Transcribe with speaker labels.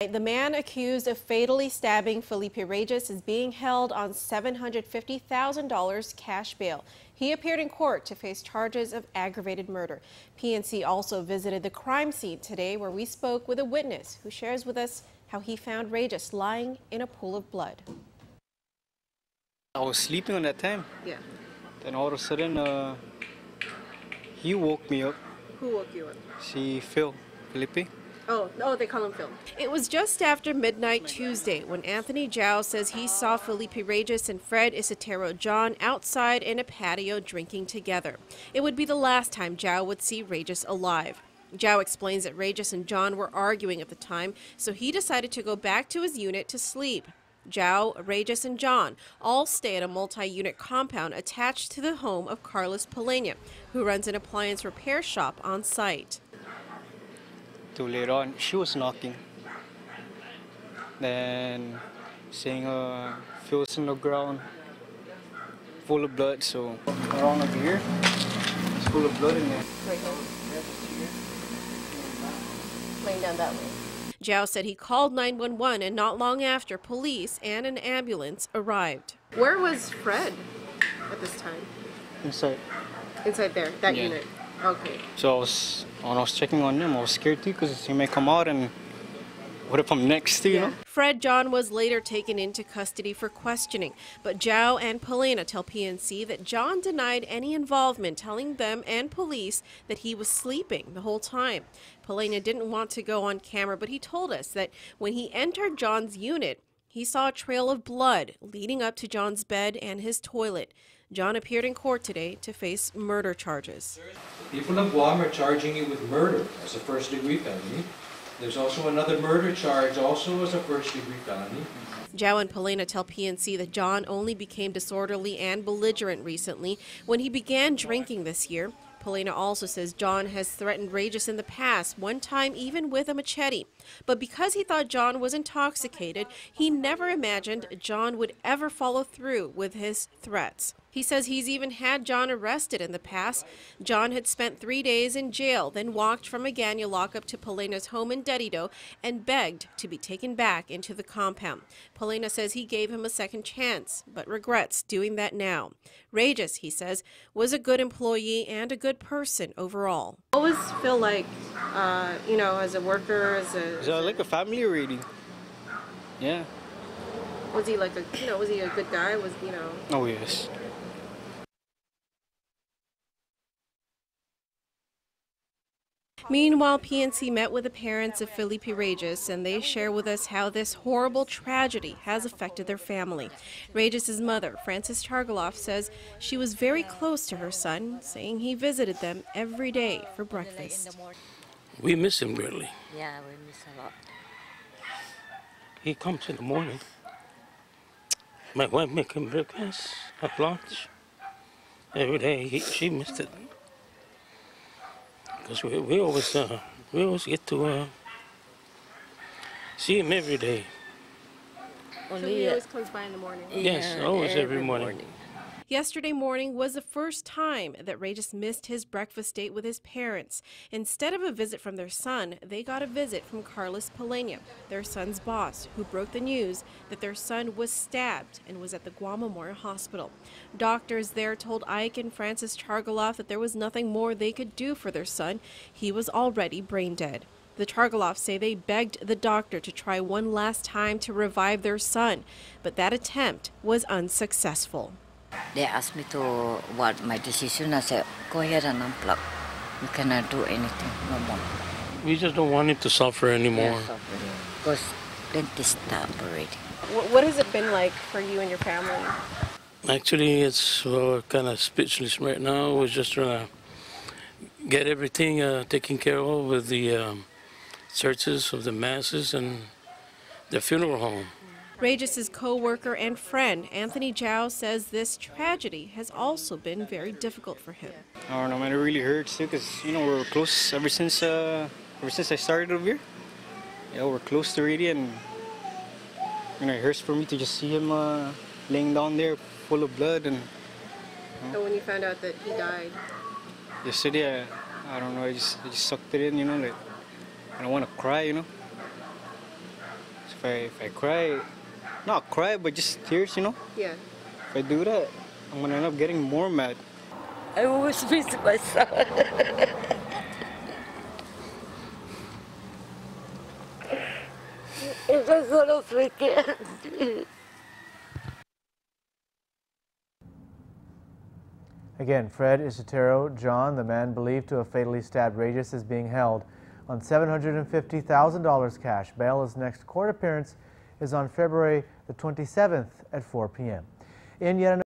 Speaker 1: The man accused of fatally stabbing Felipe Reyes is being held on $750,000 cash bail. He appeared in court to face charges of aggravated murder. PNC also visited the crime scene today, where we spoke with a witness who shares with us how he found Reyes lying in a pool of blood.
Speaker 2: I was sleeping on that time.
Speaker 1: Yeah.
Speaker 2: Then all of a sudden, he woke me up.
Speaker 1: Who woke you up?
Speaker 2: Felipe.
Speaker 1: Oh, they call him Phil. It was just after midnight Tuesday when Anthony Zhao says he saw Felipe Reyes and Fred Isotero John outside in a patio drinking together. It would be the last time Zhao would see Reyes alive. Zhao explains that Reyes and John were arguing at the time, so he decided to go back to his unit to sleep. Zhao, Reyes, and John all stay at a multi-unit compound attached to the home of Carlos Polena, who runs an appliance repair shop on site.
Speaker 2: Till later on, she was knocking. Then saying Phil's in the ground, full of blood. So around over here, it's full of blood in there.
Speaker 1: Right here. Laying down that way. Zhao said he called 911, and not long after, police and an ambulance arrived. Where was Fred at this time?
Speaker 2: Inside.
Speaker 1: Inside there, that unit. Okay.
Speaker 2: So when I was checking on him, I was scared too, because he may come out and what if I'm next to you? Know?
Speaker 1: Fred John was later taken into custody for questioning, but Zhao and Polena tell PNC that John denied any involvement, telling them and police that he was sleeping the whole time. Polena didn't want to go on camera, but he told us that when he entered John's unit, he saw a trail of blood leading up to John's bed and his toilet. John appeared in court today to face murder charges.
Speaker 3: People of Guam are charging you with murder as a first-degree felony. There's also another murder charge, also as a first-degree felony.
Speaker 1: Zhao and Polena tell PNC that John only became disorderly and belligerent recently when he began drinking this year. Polena also says John has threatened Reyes in the past, one time even with a machete. But because he thought John was intoxicated, he never imagined John would ever follow through with his threats. He says he's even had John arrested in the past. John had spent 3 days in jail, then walked from Agana lockup to Polena's home in Dedido and begged to be taken back into the compound. Polena says he gave him a second chance, but regrets doing that now. Reyes, he says, was a good employee and a good person overall. What was Phil like, as a worker,
Speaker 2: like a family already. Yeah.
Speaker 1: Was he like was he a good guy?
Speaker 2: Oh, yes.
Speaker 1: Meanwhile, PNC met with the parents of Felipe Reyes, and they share with us how this horrible tragedy has affected their family. Reyes' mother, Frances Chargualaf, says she was very close to her son, saying he visited them every day for breakfast.
Speaker 4: We miss him greatly.
Speaker 5: Yeah, we miss a lot.
Speaker 4: He comes in the morning. My wife makes him breakfast at lunch. Every day she missed it. Because we always get to see him every day.
Speaker 1: So he always comes by in the morning?
Speaker 4: Yes, always every morning.
Speaker 1: Yesterday morning was the first time that Reyes missed his breakfast date with his parents. Instead of a visit from their son, they got a visit from Carlos Polena, their son's boss, who broke the news that their son was stabbed and was at the Guam Memorial Hospital. Doctors there told Ike and Frances Chargualaf that there was nothing more they could do for their son. He was already brain dead. The Chargualafs say they begged the doctor to try one last time to revive their son, but that attempt was unsuccessful.
Speaker 5: They asked me what my decision. I said, go ahead and unplug. You cannot do anything no more.
Speaker 4: We just don't want him to suffer anymore.
Speaker 5: Because dentist stopped already.
Speaker 1: What has it been like for you and your family?
Speaker 4: Actually, it's kind of speechless right now. We're just trying to get everything taken care of with the churches of the masses and the funeral home.
Speaker 1: Reyes' co-worker and friend, Anthony Zhao, says this tragedy has also been very difficult for him.
Speaker 2: I don't know, man, it really hurts too, because, we were close ever since I started over here. We're close already, and, it hurts for me to just see him laying down there full of blood. And
Speaker 1: So when you found out that he died?
Speaker 2: Yesterday, I don't know, I just sucked it in, like, I don't want to cry, If I cry, not cry, but just tears, you know.
Speaker 1: Yeah.
Speaker 2: If I do that, I'm gonna end up getting more mad.
Speaker 5: I always miss my son. If I'm gonna forget.
Speaker 6: Again, Fred Isotero John, the man believed to have fatally stabbed Reyes, is being held on $750,000 cash bail. His next court appearance is on February the 27th at 4 p.m. In yet another